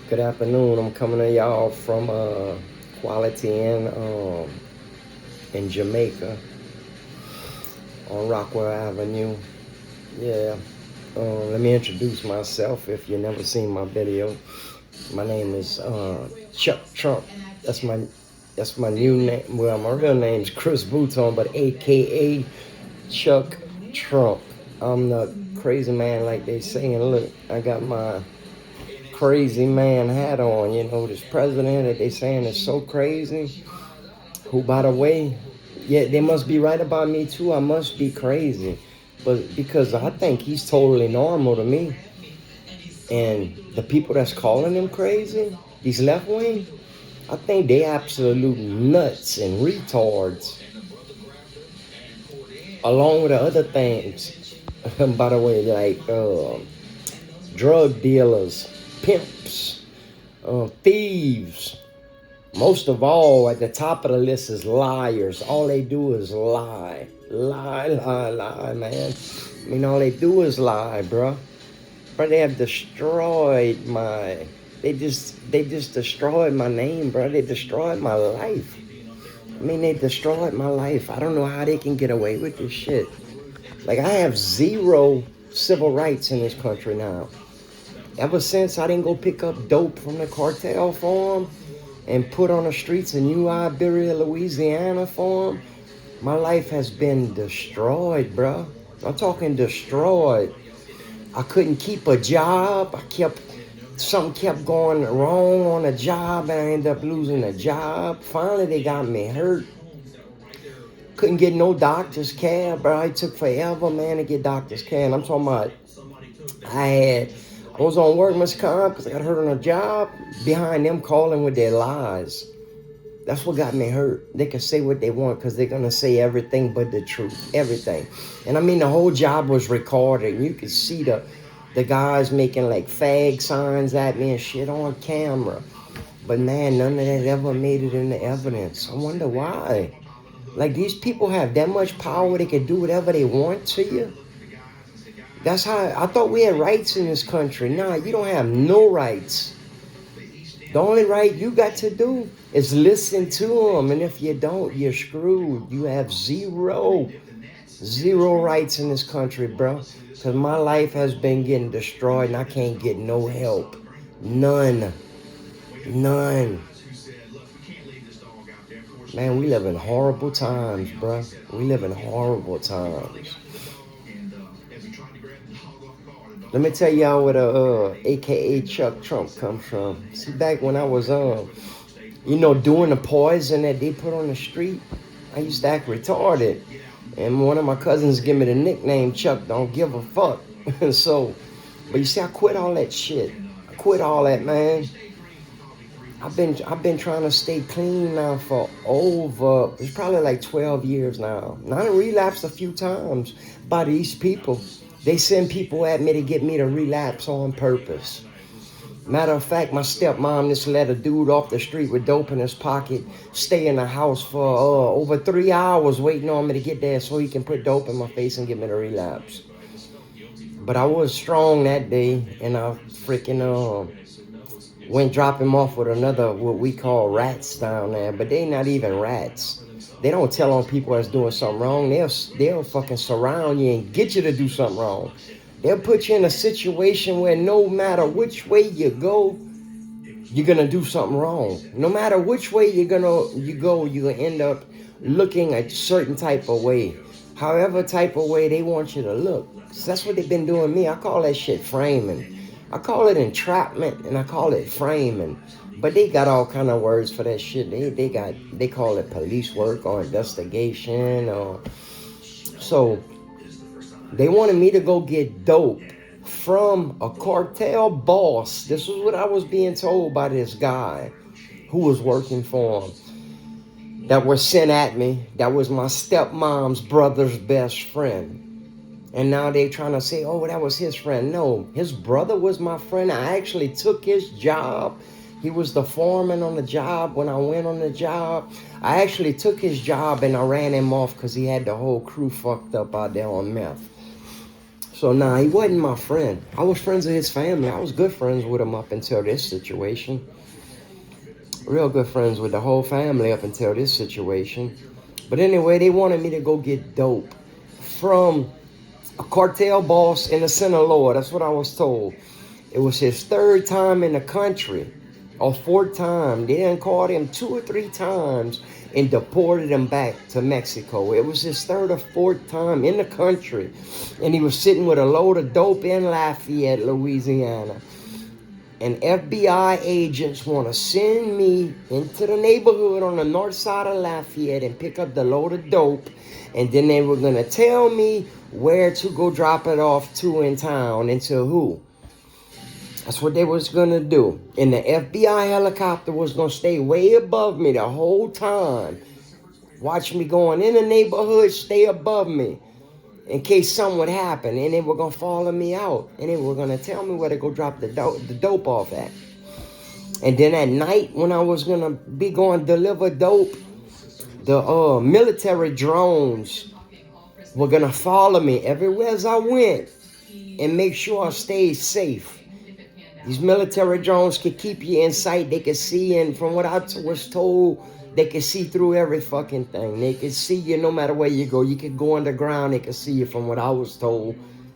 Good afternoon. I'm coming to y'all from Quality in Jamaica on Rockwell Avenue. Yeah. Let me introduce myself if you never seen my video. My name is Chuck Trump. That's my new name. Well, my real name's Chris Bouton, but AKA Chuck Trump. I'm the crazy man, like they say. And look, I got my crazy man hat on. You know, this president that they saying is so crazy. Who, by the way, yeah, they must be right about me too. I must be crazy, but because I think he's totally normal to me. And the people that's calling him crazy, these left wing, I think they absolute nuts and retards, along with the other things. By the way, like drug dealers, pimps, thieves. Most of all, at the top of the list is liars. All they do is lie. Lie, man. I mean, all they do is lie, bro. Bro, they have destroyed my... They just destroyed my name, bro. They destroyed my life. I mean, they destroyed my life. I don't know how they can get away with this shit. Like, I have zero civil rights in this country now. Ever since I didn't go pick up dope from the cartel for them and put on the streets in New Iberia, Louisiana for them, my life has been destroyed, bro. I'm talking destroyed. I couldn't keep a job. Something kept going wrong on a job, and I ended up losing a job. Finally, they got me hurt. Couldn't get no doctor's care, bro. It took forever, man, to get doctor's care. And I'm talking about, I was on workman's comp because I got hurt on a job. Behind them calling with their lies. That's what got me hurt. They can say what they want because they're going to say everything but the truth. Everything. And I mean, the whole job was recorded. And you could see the guys making like fag signs at me and shit on camera. But man, none of that ever made it into evidence. I wonder why. Like, these people have that much power, they can do whatever they want to you. That's how, I thought we had rights in this country. Nah, you don't have no rights. The only right you got to do is listen to them. And if you don't, you're screwed. You have zero rights in this country, bro. Because my life has been getting destroyed and I can't get no help. None. Man, we live in horrible times, bro. We live in horrible times. Let me tell y'all where the AKA Chuck Trump comes from. See, back when I was doing the poison that they put on the street, I used to act retarded. And one of my cousins gave me the nickname Chuck Don't Give a Fuck. So, but you see, I quit all that shit. I quit all that, man. I've been trying to stay clean now for it's probably like 12 years now. Now I relapsed a few times by these people. They send people at me to get me to relapse on purpose. Matter of fact, my stepmom just let a dude off the street with dope in his pocket stay in the house for over 3 hours waiting on me to get there so he can put dope in my face and get me to relapse. But I was strong that day, and I freaking went drop him off with another, what we call rats down there, but they not even rats. They don't tell on people that's doing something wrong. They'll fucking surround you and get you to do something wrong. They'll put you in a situation where no matter which way you go, you're gonna do something wrong. No matter which way you're gonna end up looking a certain type of way. However type of way they want you to look. So that's what they've been doing me. I call that shit framing. I call it entrapment and I call it framing. But they got all kind of words for that shit. They call it police work or investigation or so they wanted me to go get dope from a cartel boss. This was what I was being told by this guy who was working for him. That was sent at me. That was my stepmom's brother's best friend. And now they trying to say, oh, that was his friend. No, his brother was my friend. I actually took his job. He was the foreman on the job when I went on the job. I actually took his job and I ran him off because he had the whole crew fucked up out there on meth. So nah, he wasn't my friend. I was friends with his family. I was good friends with him up until this situation. Real good friends with the whole family up until this situation. But anyway, they wanted me to go get dope from a cartel boss in the Sinaloa. That's what I was told. It was his third time in the country, or fourth time. They done caught him 2 or 3 times and deported him back to Mexico. It was his third or fourth time in the country, and he was sitting with a load of dope in Lafayette, Louisiana. And FBI agents want to send me into the neighborhood on the north side of Lafayette and pick up the load of dope, and then they were going to tell me where to go drop it off to in town and to who. That's what they was going to do. And the FBI helicopter was going to stay way above me the whole time. Watch me going in the neighborhood, stay above me in case something would happen. And they were going to follow me out. And they were going to tell me where to go drop the dope off at. And then at night when I was going to be going to deliver dope, the military drones were going to follow me everywhere as I went and make sure I stayed safe. These military drones could keep you in sight. They could see, and from what I was told, they could see through every fucking thing. They could see you no matter where you go. You could go underground, they could see you from what I was told.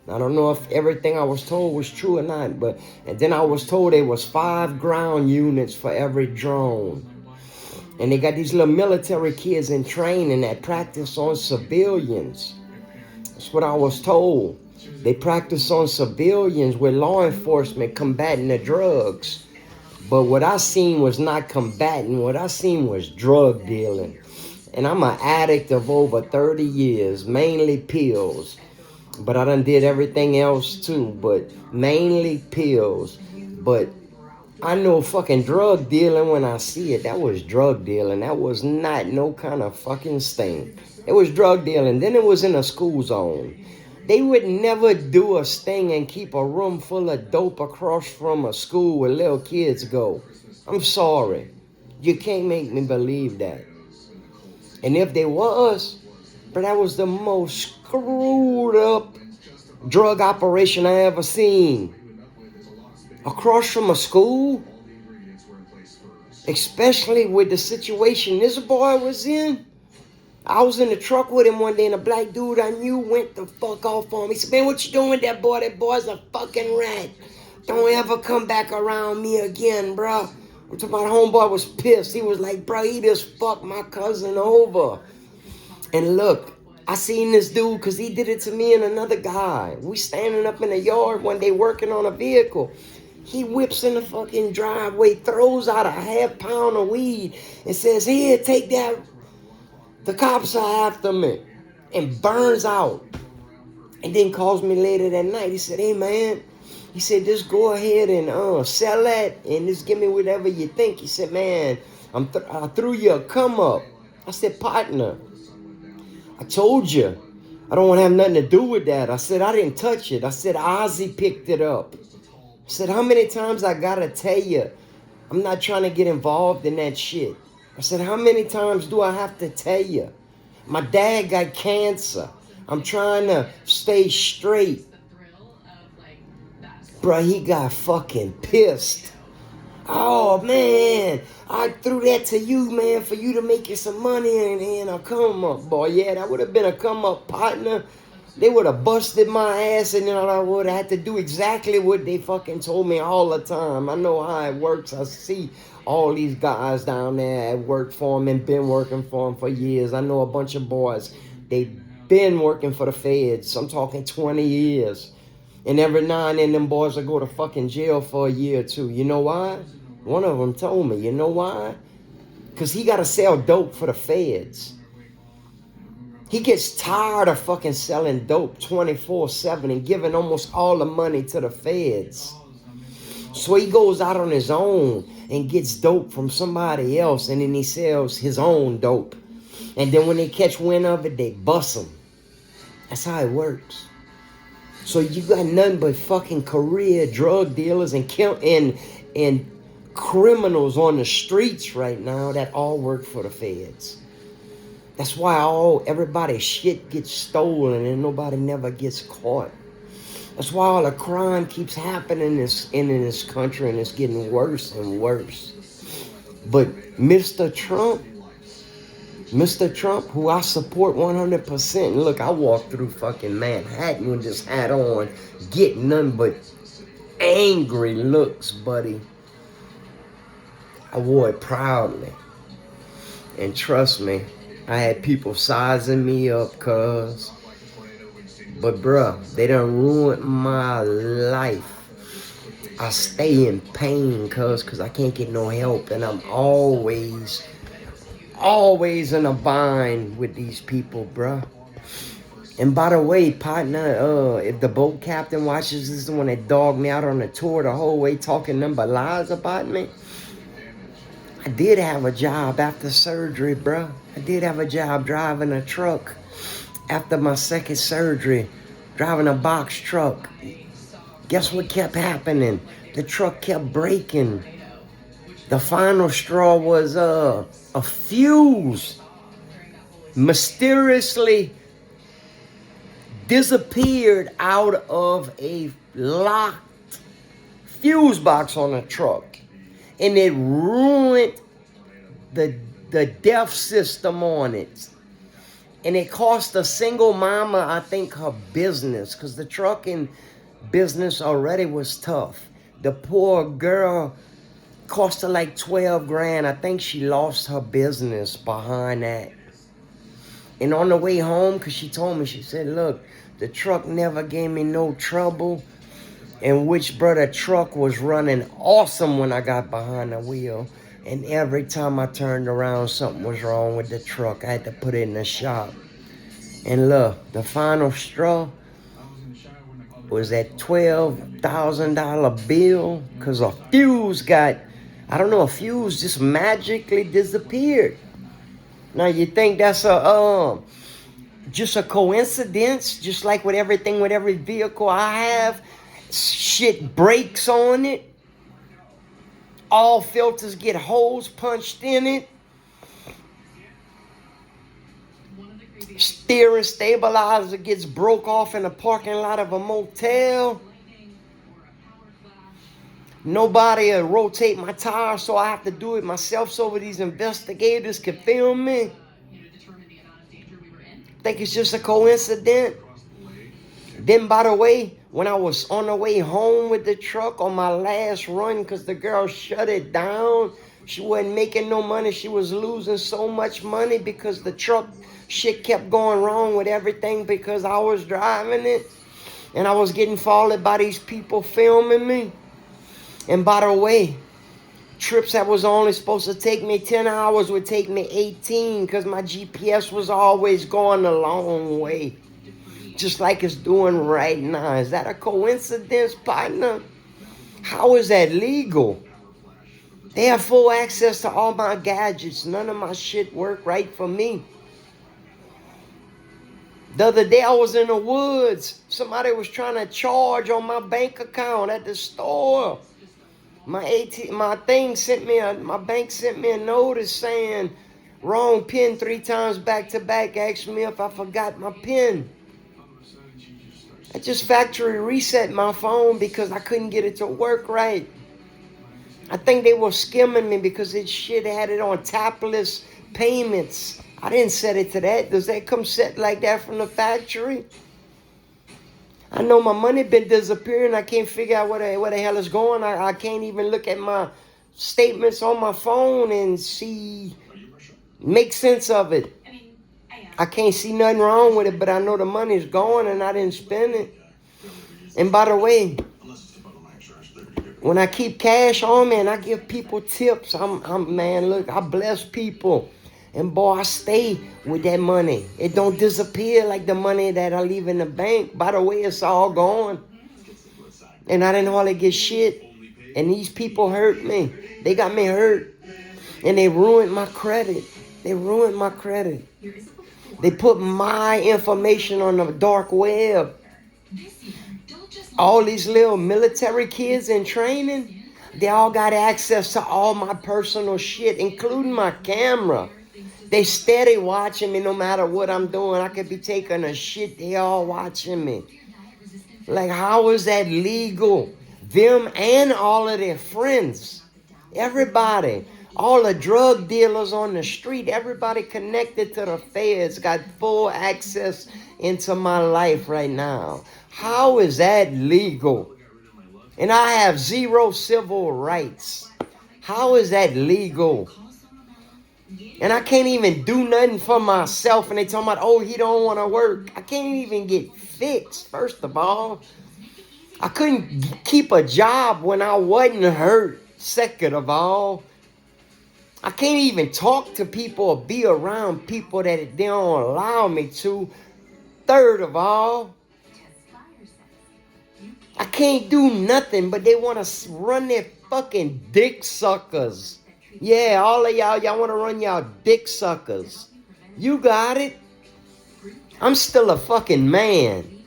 I don't know if everything I was told was true or not, but and then I was told there was 5 ground units for every drone. And they got these little military kids in training that practice on civilians. That's what I was told. They practice on civilians with law enforcement combating the drugs. But what I seen was not combating. What I seen was drug dealing. And I'm an addict of over 30 years, mainly pills. But I done did everything else too, but mainly pills. But I know fucking drug dealing when I see it. That was drug dealing. That was not no kind of fucking sting. It was drug dealing. Then it was in a school zone. They would never do a sting and keep a room full of dope across from a school where little kids go. I'm sorry. You can't make me believe that. And if they was, but that was the most screwed up drug operation I ever seen. Across from a school, especially with the situation this boy was in. I was in the truck with him one day, and a black dude I knew went the fuck off on me. He said, man, what you doing with that boy? That boy's a fucking rat. Don't ever come back around me again, bro. I'm talking about homeboy was pissed. He was like, bro, he just fucked my cousin over. And look, I seen this dude because he did it to me and another guy. We standing up in the yard one day working on a vehicle. He whips in the fucking driveway, throws out a half-pound of weed, and says, here, take that. The cops are after me, and burns out. And then calls me later that night. He said, hey, man. He said, just go ahead and sell that and just give me whatever you think. He said, man, I threw you a come up. I said, partner, I told you. I don't want to have nothing to do with that. I said, I didn't touch it. I said, Ozzy picked it up. I said, how many times I got to tell you? I'm not trying to get involved in that shit. I said, how many times do I have to tell you? My dad got cancer. I'm trying to stay straight. Bruh, he got fucking pissed. Oh, man, I threw that to you, man, for you to make you some money and a come up, boy. Yeah, that would have been a come up, partner. They would have busted my ass, and I would have had to do exactly what they fucking told me all the time. I know how it works. I see all these guys down there have worked for them and been working for them for years. I know a bunch of boys. They've been working for the feds. I'm talking 20 years. And every now and then them boys will go to fucking jail for a year or two. You know why? One of them told me. You know why? Because he got to sell dope for the feds. He gets tired of fucking selling dope 24/7 and giving almost all the money to the feds. So he goes out on his own and gets dope from somebody else, and then he sells his own dope. And then when they catch wind of it, they bust him. That's how it works. So you got nothing but fucking career drug dealers and criminals on the streets right now that all work for the feds. That's why everybody's shit gets stolen and nobody never gets caught. That's why all the crime keeps happening in this country, and it's getting worse and worse. But Mr. Trump, who I support 100%. Look, I walked through fucking Manhattan with this hat on, getting none but angry looks, buddy. I wore it proudly. And trust me, I had people sizing me up, cuz. But bruh, they done ruined my life. I stay in pain, cuz I can't get no help. And I'm always in a bind with these people, bruh. And by the way, partner, if the boat captain watches this, the one that dogged me out on the tour the whole way, talking number lies about me. I did have a job after surgery, bro. I did have a job driving a truck after my second surgery, driving a box truck. Guess what kept happening? The truck kept breaking. The final straw was a fuse mysteriously disappeared out of a locked fuse box on a truck. And it ruined the DEF system on it. And it cost a single mama, I think, her business. Because the trucking business already was tough. The poor girl cost her like 12 grand. I think she lost her business behind that. And on the way home, because she told me, she said, look, the truck never gave me no trouble. And which, brother, truck was running awesome when I got behind the wheel. And every time I turned around, something was wrong with the truck. I had to put it in the shop. And look, the final straw was that $12,000 bill because a fuse got, I don't know, a fuse just magically disappeared. Now you think that's just a coincidence? Just like with everything, with every vehicle I have, shit breaks on it. All filters get holes punched in it. Steering stabilizer gets broke off in the parking lot of a motel. Nobody will rotate my tires, so I have to do it myself so these investigators can film me. Think it's just a coincidence? Then, by the way, when I was on the way home with the truck on my last run, because the girl shut it down, she wasn't making no money. She was losing so much money because the truck shit kept going wrong with everything because I was driving it. And I was getting followed by these people filming me. And by the way, trips that was only supposed to take me 10 hours would take me 18 because my GPS was always going a long way. Just like it's doing right now. Is that a coincidence, partner? How is that legal? They have full access to all my gadgets. None of my shit work right for me. The other day I was in the woods. Somebody was trying to charge on my bank account at the store. My bank sent me a notice saying wrong pin 3 times back to back. Asked me if I forgot my pin. I just factory reset my phone because I couldn't get it to work right. I think they were skimming me because this shit had it on tapless payments. I didn't set it to that. Does that come set like that from the factory? I know my money been disappearing. I can't figure out where the hell it's going. I can't even look at my statements on my phone and make sense of it. I can't see nothing wrong with it, but I know the money's going and I didn't spend it. And by the way, when I keep cash on me and I give people tips, man, look, I bless people. And boy, I stay with that money. It don't disappear like the money that I leave in the bank. By the way, it's all gone. And I didn't hardly get shit. And these people hurt me. They got me hurt. And they ruined my credit. They ruined my credit. They put my information on the dark web. All these little military kids in training, they all got access to all my personal shit, including my camera. They steady watching me no matter what I'm doing. I could be taking a shit. They all watching me. Like, how is that legal? Them and all of their friends. Everybody. All the drug dealers on the street. Everybody connected to the feds got full access into my life right now. How is that legal? And I have zero civil rights. How is that legal? And I can't even do nothing for myself. And they talking about, oh, he don't want to work. I can't even get fixed, first of all. I couldn't keep a job when I wasn't hurt, second of all. I can't even talk to people or be around people that they don't allow me to, third of all. I can't do nothing, but they want to run their fucking dick suckers. Yeah, all of y'all want to run y'all dick suckers. You got it. I'm still a fucking man.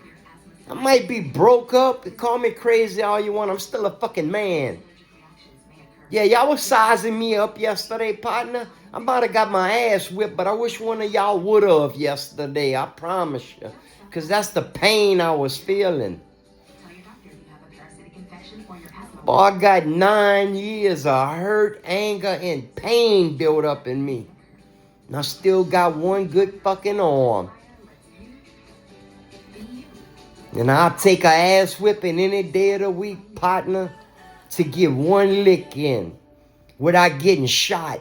I might be broke up. Call me crazy all you want. I'm still a fucking man. Yeah, y'all was sizing me up yesterday, partner. I might have got my ass whipped, but I wish one of y'all would have yesterday. I promise you. Because that's the pain I was feeling. Boy, I got 9 years of hurt, anger, and pain built up in me. And I still got one good fucking arm. And I'll take a ass whipping any day of the week, partner, to get one lick in without getting shot.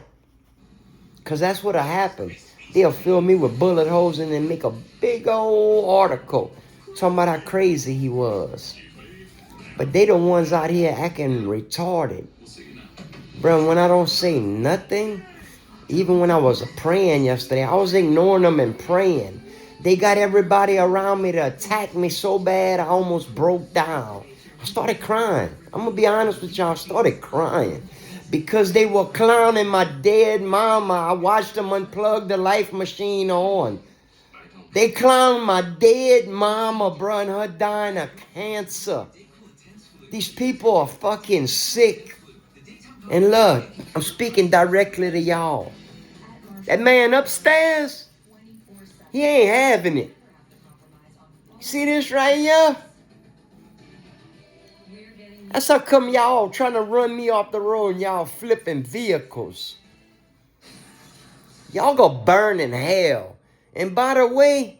Because that's what'll happen. They'll fill me with bullet holes and then make a big old article talking about how crazy he was. But they the ones out here acting retarded. Bro, when I don't say nothing, even when I was praying yesterday, I was ignoring them and praying. They got everybody around me to attack me so bad, I almost broke down. I started crying. I'm going to be honest with y'all. I started crying. Because they were clowning my dead mama. I watched them unplug the life machine on. They clowned my dead mama, bro, and her dying of cancer. These people are fucking sick. And look, I'm speaking directly to y'all. That man upstairs, he ain't having it. See this right here? That's how come y'all trying to run me off the road and y'all flipping vehicles. Y'all go burn in hell. And by the way,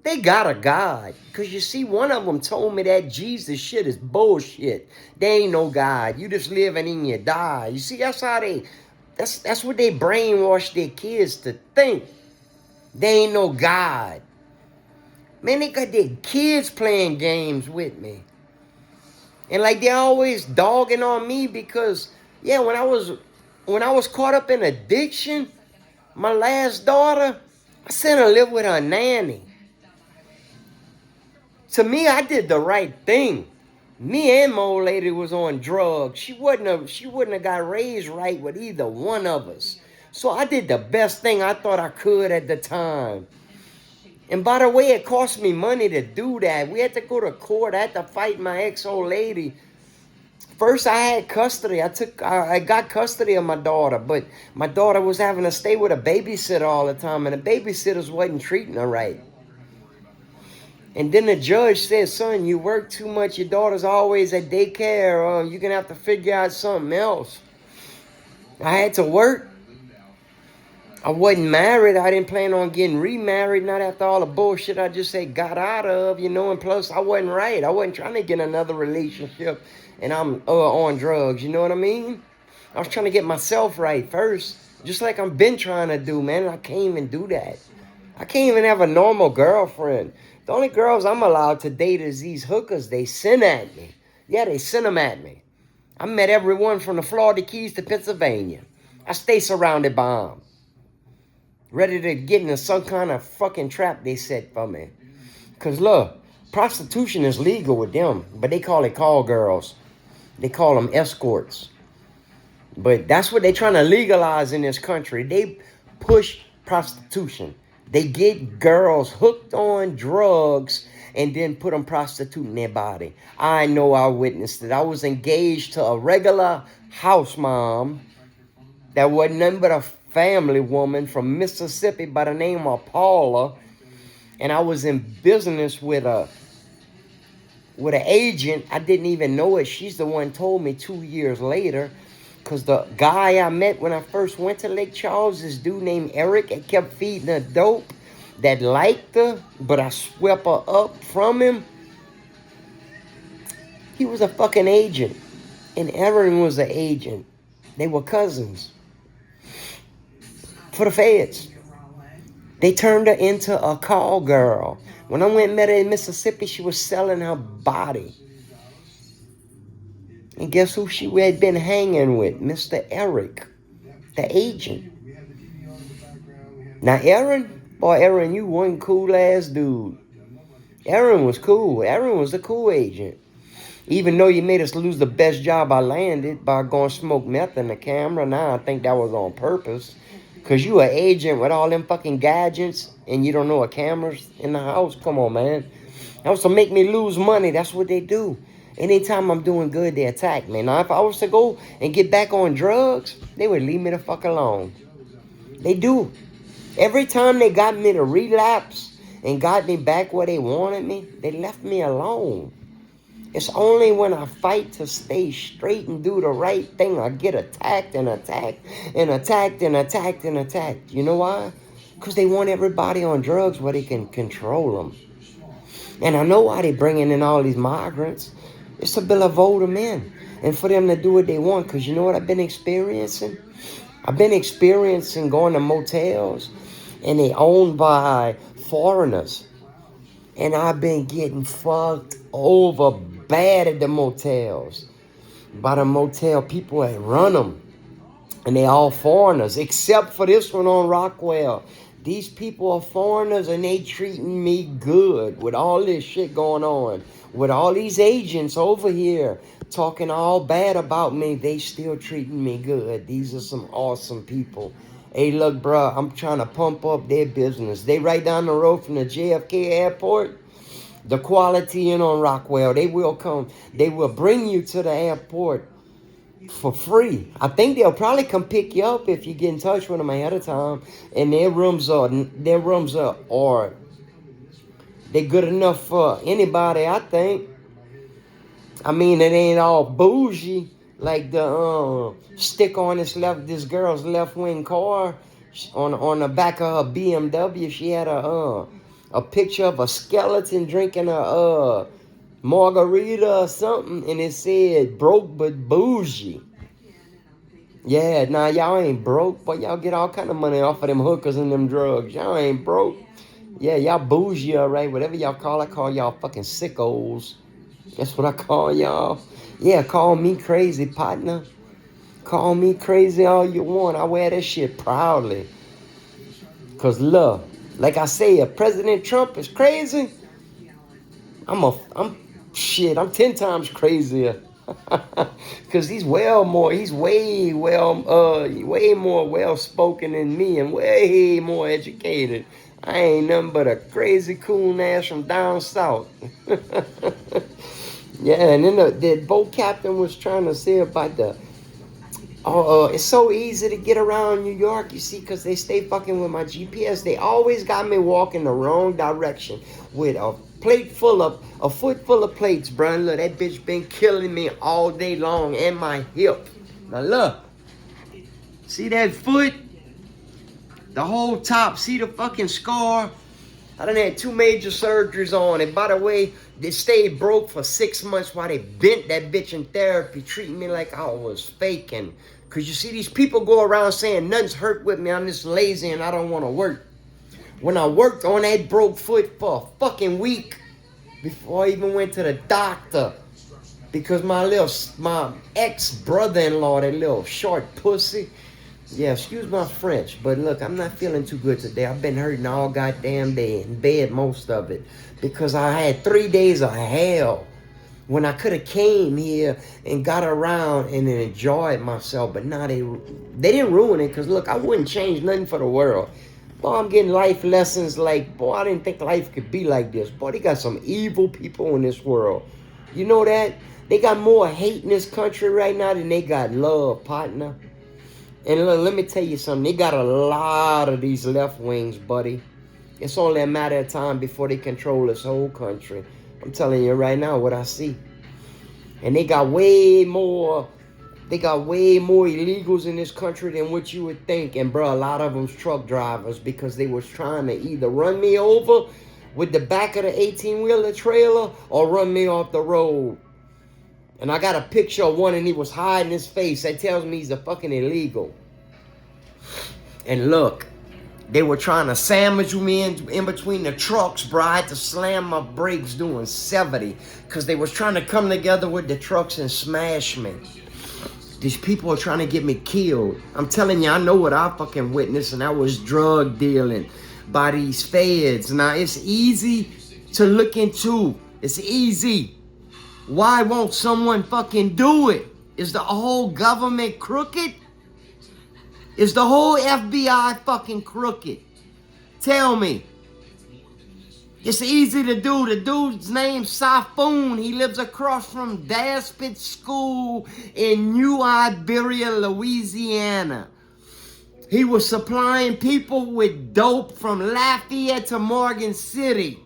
they got a God. Because you see, one of them told me that Jesus shit is bullshit. They ain't no God. You just live and then you die. You see, that's how that's what they brainwash their kids to think. They ain't no God. Man, they got their kids playing games with me. And like they always dogging on me because, yeah, when I was caught up in addiction, my last daughter, I sent her to live with her nanny. To me, I did the right thing. Me and my old lady was on drugs. She wouldn't have got raised right with either one of us. So I did the best thing I thought I could at the time. And by the way, it cost me money to do that. We had to go to court. I had to fight my ex-old lady. First, I had custody. I got custody of my daughter, but my daughter was having to stay with a babysitter all the time, and the babysitters wasn't treating her right. And then the judge said, son, you work too much. Your daughter's always at daycare. You're going to have to figure out something else. I had to work. I wasn't married. I didn't plan on getting remarried. Not after all the bullshit I just got out of, And plus, I wasn't right. I wasn't trying to get another relationship. And I'm on drugs. You know what I mean? I was trying to get myself right first. Just like I've been trying to do, man. I can't even do that. I can't even have a normal girlfriend. The only girls I'm allowed to date is these hookers. They send at me. Yeah, they send them at me. I met everyone from the Florida Keys to Pennsylvania. I stay surrounded by them. Ready to get into some kind of fucking trap they set for me. Because look, prostitution is legal with them. But they call it call girls. They call them escorts. But that's what they're trying to legalize in this country. They push prostitution. They get girls hooked on drugs and then put them prostituting their body. I know I witnessed it. I was engaged to a regular house mom that wasn't nothing but a family woman from Mississippi by the name of Paula. And I was in business with with an agent. I didn't even know it. She's the one told me 2 years later. Because the guy I met when I first went to Lake Charles, this dude named Eric, I kept feeding her dope that liked her, but I swept her up from him. He was a fucking agent. And Aaron was an agent. They were cousins. For the feds. They turned her into a call girl. When I went and met her in Mississippi, she was selling her body. And guess who she had been hanging with? Mr. Eric, the agent. Now, Aaron, you one cool-ass dude. Aaron was cool. Aaron was a cool agent. Even though you made us lose the best job I landed by going smoke meth in the camera, now I think that was on purpose. Because you an agent with all them fucking gadgets and you don't know a camera's in the house? Come on, man. That was to make me lose money. That's what they do. Anytime I'm doing good, they attack me. Now, if I was to go and get back on drugs, they would leave me the fuck alone. They do. Every time they got me to relapse and got me back where they wanted me, they left me alone. It's only when I fight to stay straight and do the right thing, I get attacked and attacked and attacked and attacked and attacked. You know why? Because they want everybody on drugs where they can control them. And I know why they're bringing in all these migrants. It's to vote them in and for them to do what they want. Because you know what I've been experiencing? I've been experiencing going to motels and they owned by foreigners. And I've been getting fucked over bad at the motels. By the motel people that run them. And they all foreigners, except for this one on Rockwell. These people are foreigners and they treating me good with all this shit going on. With all these agents over here talking all bad about me, they still treating me good. These are some awesome people. Hey, look, bro, I'm trying to pump up their business. They right down the road from the JFK airport. The Quality Inn on Rockwell. They will come. They will bring you to the airport for free. I think they'll probably come pick you up if you get in touch with them ahead of time. And their rooms are they good enough for anybody, I think. I mean, it ain't all bougie like the stick on this girl's left wing car on the back of her BMW. She had a picture of a skeleton drinking a margarita or something, and it said broke but bougie. Yeah, nah, y'all ain't broke, but y'all get all kind of money off of them hookers and them drugs. Y'all ain't broke. Yeah, y'all bougie, all right. Whatever y'all call, I call y'all fucking sickos. That's what I call y'all. Yeah, call me crazy, partner. Call me crazy all you want. I wear that shit proudly. Because look, like I say, if President Trump is crazy, I'm 10 times crazier. Because he's way more well-spoken than me and way more educated. I ain't nothing but a crazy cool ass from down south. Yeah, and then the boat captain was trying to say about it's so easy to get around New York, you see, because they stay fucking with my GPS. They always got me walking the wrong direction with a foot full of plates, bro. Look, that bitch been killing me all day long and my hip. Now look, see that foot? The whole top, see the fucking scar? I done had 2 major surgeries on it. By the way, they stayed broke for 6 months while they bent that bitch in therapy, treating me like I was faking. Because you see, these people go around saying nothing's hurt with me. I'm just lazy and I don't want to work. When I worked on that broke foot for a fucking week before I even went to the doctor. Because my ex-brother-in-law, that little short pussy. Yeah, excuse my French, but look, I'm not feeling too good today. I've been hurting all goddamn day, in bed most of it, because I had 3 days of hell when I could have came here and got around and enjoyed myself. But now they didn't ruin it, because look, I wouldn't change nothing for the world. Boy, I'm getting life lessons like, boy, I didn't think life could be like this. Boy, they got some evil people in this world. You know that? They got more hate in this country right now than they got love, partner. And look, let me tell you something. They got a lot of these left wings, buddy. It's only a matter of time before they control this whole country. I'm telling you right now what I see. And they got way more illegals in this country than what you would think. And bro, a lot of them's truck drivers because they was trying to either run me over with the back of the 18-wheeler trailer or run me off the road. And I got a picture of one and he was hiding his face. That tells me he's a fucking illegal. And look, they were trying to sandwich me in between the trucks, bro. I had to slam my brakes doing 70 because they was trying to come together with the trucks and smash me. These people are trying to get me killed. I'm telling you, I know what I fucking witnessed, and that was drug dealing by these feds. Now, it's easy to look into. It's easy. Why won't someone fucking do it? Is the whole government crooked? Is the whole FBI fucking crooked? Tell me. It's easy to do. The dude's name's Siphon. He lives across from Daspit School in New Iberia, Louisiana. He was supplying people with dope from Lafayette to Morgan City.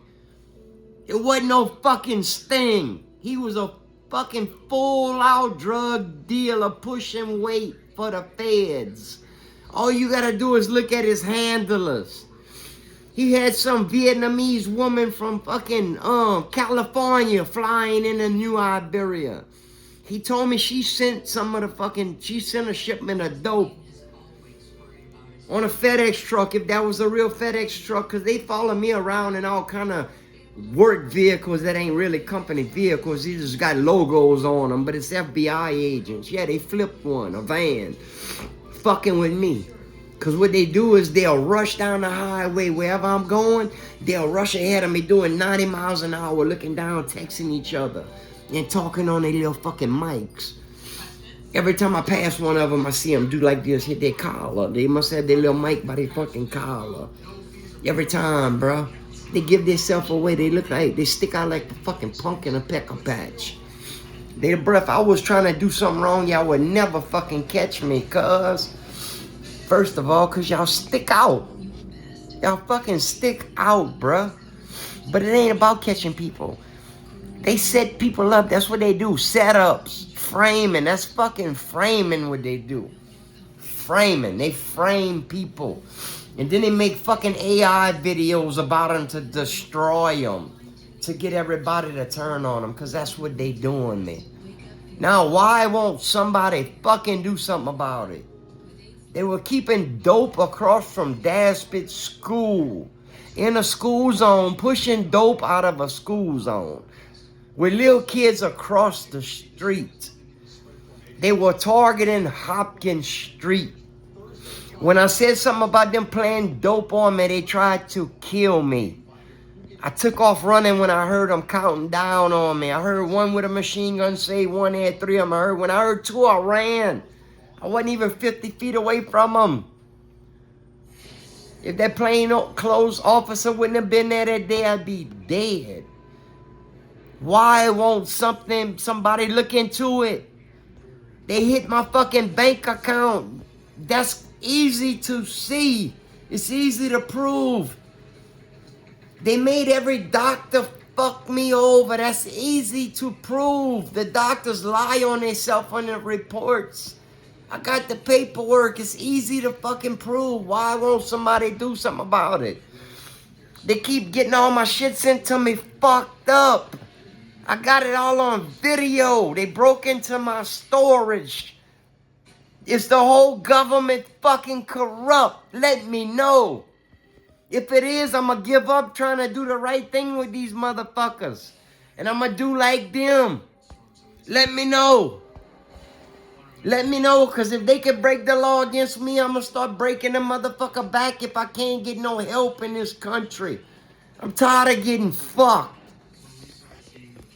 It wasn't no fucking sting. He was a fucking full-out drug dealer pushing weight for the feds. All you gotta do is look at his handlers. He had some Vietnamese woman from fucking California flying into New Iberia. He told me she sent she sent a shipment of dope on a FedEx truck, if that was a real FedEx truck, because they follow me around in all kind of work vehicles that ain't really company vehicles. They just got logos on them, but it's FBI agents. Yeah, they flipped one, a van, fucking with me. Because what they do is they'll rush down the highway wherever I'm going. They'll rush ahead of me doing 90 miles an hour, looking down, texting each other, and talking on their little fucking mics. Every time I pass one of them, I see them do like this, hit their collar. They must have their little mic by their fucking collar. Every time, bro. They give themselves away. They look like, they stick out like a fucking punk in a pecker patch. Bro, if I was trying to do something wrong, y'all would never fucking catch me, cuz. First of all, because y'all stick out. Y'all fucking stick out, bruh. But it ain't about catching people. They set people up. That's what they do. Setups. Framing. That's fucking framing what they do. Framing. They frame people. And then they make fucking AI videos about them to destroy them. To get everybody to turn on them. Because that's what they doing, man. Now, why won't somebody fucking do something about it? They were keeping dope across from Daspit School. In a school zone, pushing dope out of a school zone. With little kids across the street. They were targeting Hopkins Street. When I said something about them playing dope on me, they tried to kill me. I took off running when I heard them counting down on me. I heard one with a machine gun say one had 3 of them. When I heard 2, I ran. I wasn't even 50 feet away from them. If that plainclothes officer wouldn't have been there that day, I'd be dead. Why won't somebody look into it? They hit my fucking bank account. That's easy to see. It's easy to prove. They made every doctor fuck me over. That's easy to prove. The doctors lie on themselves on the reports. I got the paperwork. It's easy to fucking prove. Why won't somebody do something about it? They keep getting all my shit sent to me fucked up. I got it all on video. They broke into my storage. Is the whole government fucking corrupt? Let me know. If it is, I'm going to give up trying to do the right thing with these motherfuckers. And I'm going to do like them. Let me know. Let me know, because if they can break the law against me, I'm going to start breaking the motherfucker back if I can't get no help in this country. I'm tired of getting fucked.